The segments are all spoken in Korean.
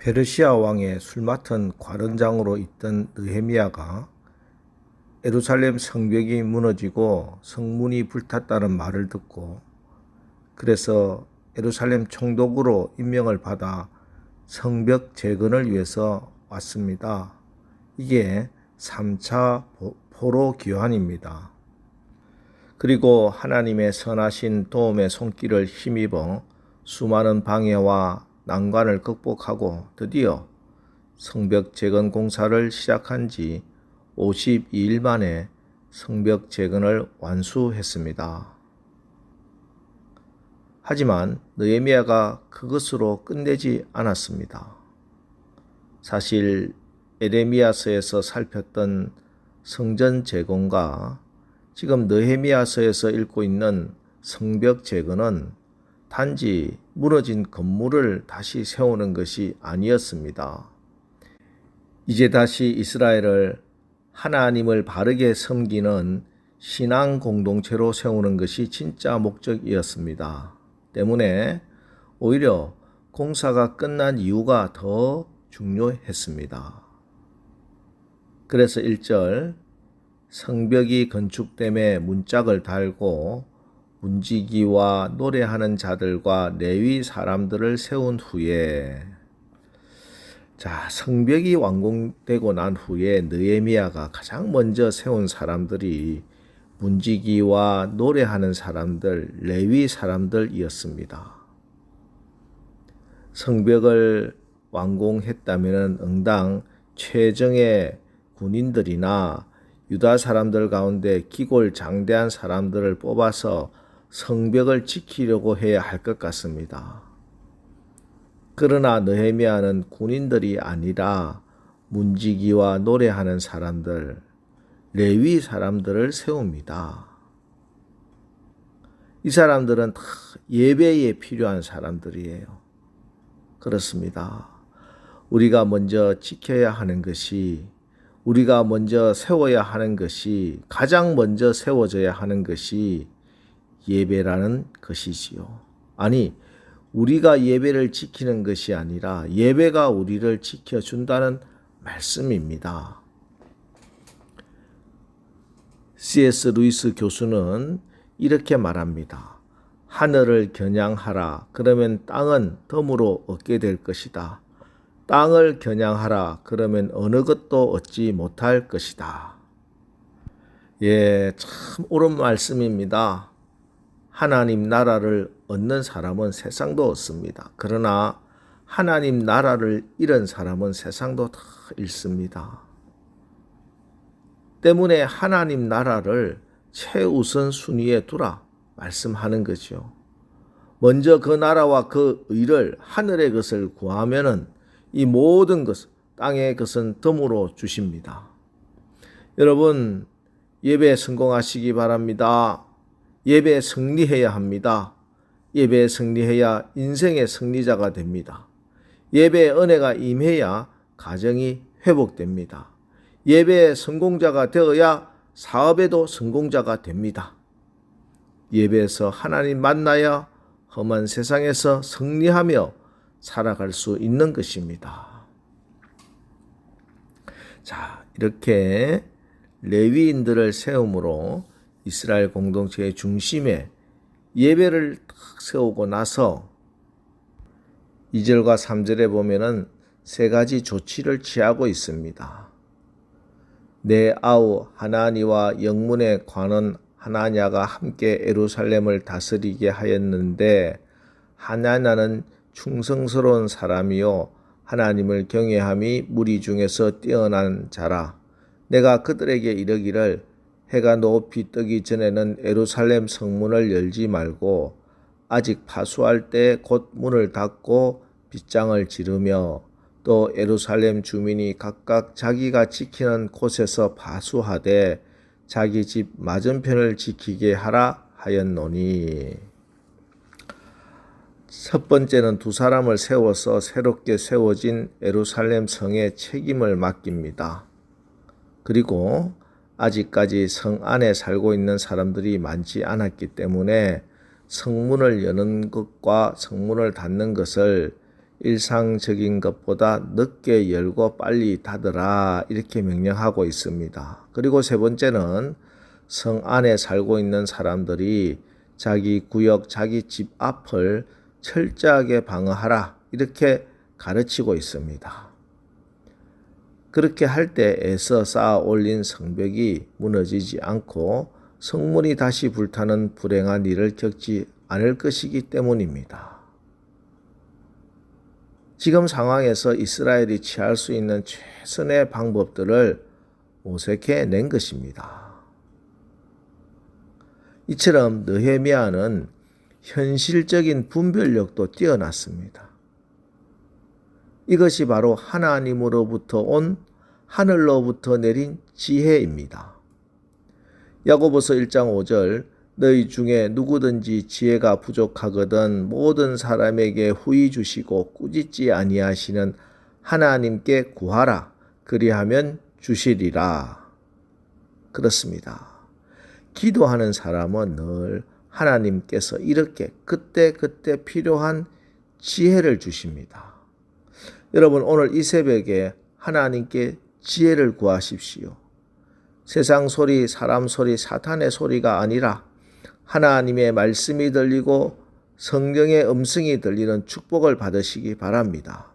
페르시아 왕의 술 맡은 관원장으로 있던 느헤미야가 예루살렘 성벽이 무너지고 성문이 불탔다는 말을 듣고 그래서 예루살렘 총독으로 임명을 받아 성벽 재건을 위해서 왔습니다. 이게 3차 포로 귀환입니다. 그리고 하나님의 선하신 도움의 손길을 힘입어 수많은 방해와 난관을 극복하고 드디어 성벽 재건 공사를 시작한 지 52일 만에 성벽 재건을 완수했습니다. 하지만 느헤미야가 그것으로 끝내지 않았습니다. 사실 에레미야서에서 살폈던 성전 재건과 지금 느헤미야서에서 읽고 있는 성벽 재건은 단지 무너진 건물을 다시 세우는 것이 아니었습니다. 이제 다시 이스라엘을 하나님을 바르게 섬기는 신앙 공동체로 세우는 것이 진짜 목적이었습니다. 때문에 오히려 공사가 끝난 이유가 더 중요했습니다. 그래서 1절 성벽이 건축됨에 문짝을 달고 문지기와 노래하는 자들과 레위 사람들을 세운 후에 성벽이 완공되고 난 후에 느헤미야가 가장 먼저 세운 사람들이 문지기와 노래하는 사람들, 레위 사람들이었습니다. 성벽을 완공했다면 응당 최정예 군인들이나 유다 사람들 가운데 기골장대한 사람들을 뽑아서 성벽을 지키려고 해야 할 것 같습니다. 그러나 느헤미야는 군인들이 아니라 문지기와 노래하는 사람들, 레위 사람들을 세웁니다. 이 사람들은 다 예배에 필요한 사람들이에요. 그렇습니다. 우리가 먼저 지켜야 하는 것이, 우리가 먼저 세워야 하는 것이, 가장 먼저 세워져야 하는 것이 예배라는 것이지요. 아니, 우리가 예배를 지키는 것이 아니라 예배가 우리를 지켜준다는 말씀입니다. C.S. 루이스 교수는 이렇게 말합니다. 하늘을 겨냥하라. 그러면 땅은 덤으로 얻게 될 것이다. 땅을 겨냥하라. 그러면 어느 것도 얻지 못할 것이다. 참 옳은 말씀입니다. 하나님 나라를 얻는 사람은 세상도 얻습니다. 그러나 하나님 나라를 잃은 사람은 세상도 다 잃습니다. 때문에 하나님 나라를 최우선 순위에 두라 말씀하는 거죠. 먼저 그 나라와 그 의를 하늘의 것을 구하면은 이 모든 것, 땅의 것은 덤으로 주십니다. 여러분, 예배 성공하시기 바랍니다. 예배에 승리해야 합니다. 예배에 승리해야 인생의 승리자가 됩니다. 예배의 은혜가 임해야 가정이 회복됩니다. 예배의 성공자가 되어야 사업에도 성공자가 됩니다. 예배에서 하나님 만나야 험한 세상에서 승리하며 살아갈 수 있는 것입니다. 이렇게 레위인들을 세움으로 이스라엘 공동체의 중심에 예배를 딱 세우고 나서 2절과 3절에 보면은 세 가지 조치를 취하고 있습니다. 내 아우 하나니와 영문의 관원 하나냐가 함께 예루살렘을 다스리게 하였는데 하나냐는 충성스러운 사람이요 하나님을 경외함이 무리 중에서 뛰어난 자라. 내가 그들에게 이르기를 해가 높이 뜨기 전에는 예루살렘 성문을 열지 말고 아직 파수할 때 곧 문을 닫고 빗장을 지르며 또 예루살렘 주민이 각각 자기가 지키는 곳에서 파수하되 자기 집 맞은편을 지키게 하라 하였노니. 첫 번째는 두 사람을 세워서 새롭게 세워진 예루살렘 성의 책임을 맡깁니다. 그리고 아직까지 성 안에 살고 있는 사람들이 많지 않았기 때문에 성문을 여는 것과 성문을 닫는 것을 일상적인 것보다 늦게 열고 빨리 닫으라 이렇게 명령하고 있습니다. 그리고 세 번째는 성 안에 살고 있는 사람들이 자기 구역, 자기 집 앞을 철저하게 방어하라 이렇게 가르치고 있습니다. 그렇게 할 때 애써 쌓아 올린 성벽이 무너지지 않고 성문이 다시 불타는 불행한 일을 겪지 않을 것이기 때문입니다. 지금 상황에서 이스라엘이 취할 수 있는 최선의 방법들을 모색해 낸 것입니다. 이처럼 느헤미야는 현실적인 분별력도 뛰어났습니다. 이것이 바로 하나님으로부터 온 하늘로부터 내린 지혜입니다. 야고보서 1장 5절 너희 중에 누구든지 지혜가 부족하거든 모든 사람에게 후히 주시고 꾸짖지 아니하시는 하나님께 구하라 그리하면 주시리라. 그렇습니다. 기도하는 사람은 늘 하나님께서 이렇게 그때그때 필요한 지혜를 주십니다. 여러분 오늘 이 새벽에 하나님께 지혜를 구하십시오. 세상 소리, 사람 소리, 사탄의 소리가 아니라 하나님의 말씀이 들리고 성령의 음성이 들리는 축복을 받으시기 바랍니다.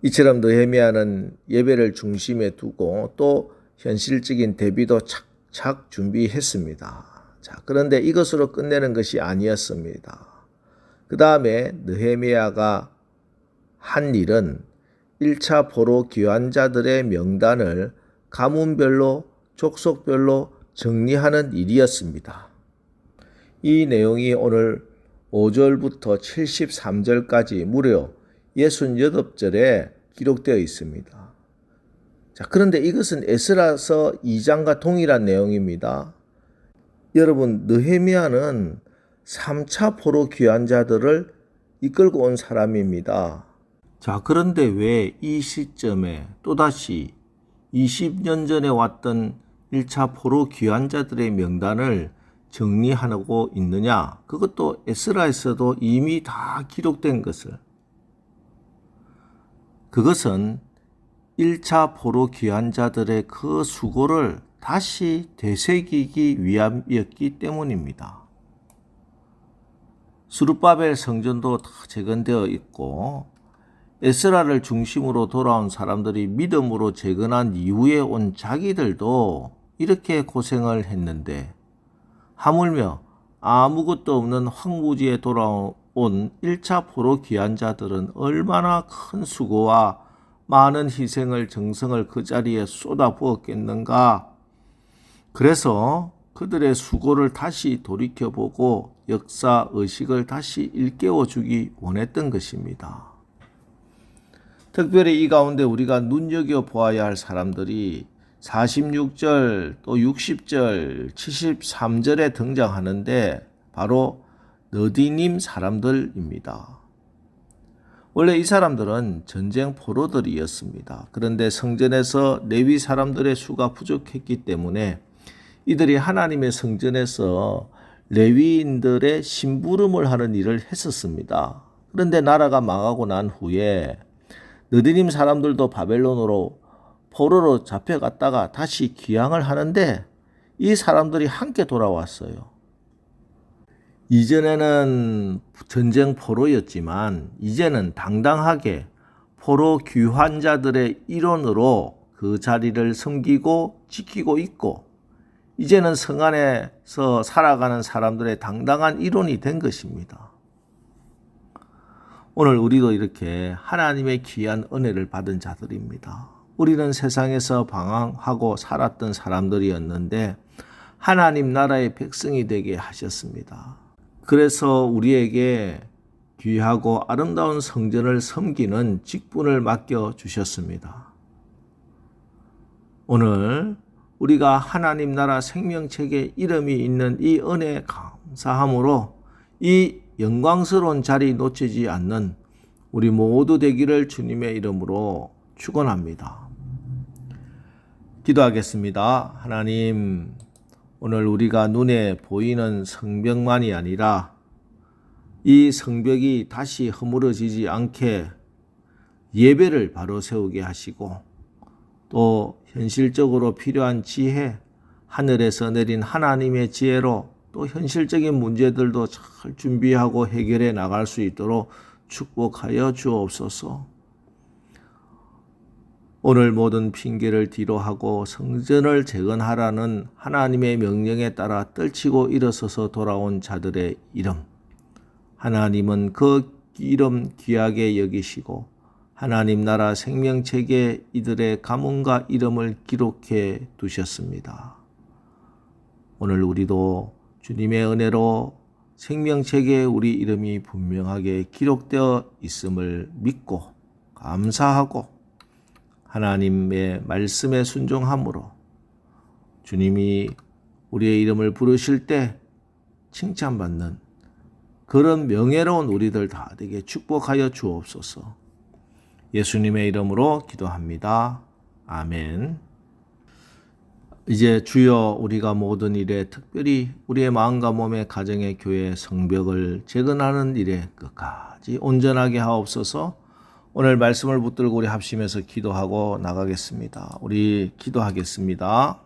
이처럼 느헤미야는 예배를 중심에 두고 또 현실적인 대비도 착착 준비했습니다. 그런데 이것으로 끝내는 것이 아니었습니다. 그 다음에 느헤미야가 한 일은 1차 포로 귀환자들의 명단을 가문별로 족속별로 정리하는 일이었습니다. 이 내용이 오늘 5절부터 73절까지 무려 68절에 기록되어 있습니다. 그런데 이것은 에스라서 2장과 동일한 내용입니다. 여러분, 느헤미야는 3차 포로 귀환자들을 이끌고 온 사람입니다. 그런데 왜 이 시점에 또다시 20년 전에 왔던 1차 포로 귀환자들의 명단을 정리하고 있느냐? 그것도 에스라에서도 이미 다 기록된 것을. 그것은 1차 포로 귀환자들의 그 수고를 다시 되새기기 위함이었기 때문입니다. 스룹바벨 성전도 다 재건되어 있고 에스라를 중심으로 돌아온 사람들이 믿음으로 재건한 이후에 온 자기들도 이렇게 고생을 했는데 하물며 아무것도 없는 황무지에 돌아온 1차 포로 귀환자들은 얼마나 큰 수고와 많은 희생을 정성을 그 자리에 쏟아부었겠는가. 그래서 그들의 수고를 다시 돌이켜보고 역사 의식을 다시 일깨워주기 원했던 것입니다. 특별히 이 가운데 우리가 눈여겨보아야 할 사람들이 46절 또 60절 73절에 등장하는데 바로 느디님 사람들입니다. 원래 이 사람들은 전쟁 포로들이었습니다. 그런데 성전에서 레위 사람들의 수가 부족했기 때문에 이들이 하나님의 성전에서 레위인들의 심부름을 하는 일을 했었습니다. 그런데 나라가 망하고 난 후에 느디님 사람들도 바벨론으로 포로로 잡혀갔다가 다시 귀향을 하는데 이 사람들이 함께 돌아왔어요. 이전에는 전쟁 포로였지만 이제는 당당하게 포로 귀환자들의 일원으로 그 자리를 섬기고 지키고 있고 이제는 성 안에서 살아가는 사람들의 당당한 일원이 된 것입니다. 오늘 우리도 이렇게 하나님의 귀한 은혜를 받은 자들입니다. 우리는 세상에서 방황하고 살았던 사람들이었는데 하나님 나라의 백성이 되게 하셨습니다. 그래서 우리에게 귀하고 아름다운 성전을 섬기는 직분을 맡겨주셨습니다. 오늘 우리가 하나님 나라 생명책에 이름이 있는 이 은혜에 감사함으로 이 영광스러운 자리 놓치지 않는 우리 모두 되기를 주님의 이름으로 축원합니다. 기도하겠습니다. 하나님, 오늘 우리가 눈에 보이는 성벽만이 아니라 이 성벽이 다시 허물어지지 않게 예배를 바로 세우게 하시고 또 현실적으로 필요한 지혜, 하늘에서 내린 하나님의 지혜로 또 현실적인 문제들도 잘 준비하고 해결해 나갈 수 있도록 축복하여 주옵소서. 오늘 모든 핑계를 뒤로하고 성전을 재건하라는 하나님의 명령에 따라 떨치고 일어서서 돌아온 자들의 이름, 하나님은 그 이름 귀하게 여기시고 하나님 나라 생명책에 이들의 가문과 이름을 기록해 두셨습니다. 오늘 우리도 주님의 은혜로 생명책에 우리 이름이 분명하게 기록되어 있음을 믿고 감사하고 하나님의 말씀에 순종함으로 주님이 우리의 이름을 부르실 때 칭찬받는 그런 명예로운 우리들 다 되게 축복하여 주옵소서. 예수님의 이름으로 기도합니다. 아멘. 이제 주여 우리가 모든 일에 특별히 우리의 마음과 몸의 가정의 교회 성벽을 재건하는 일에 끝까지 온전하게 하옵소서. 오늘 말씀을 붙들고 우리 합심해서 기도하고 나가겠습니다. 우리 기도하겠습니다.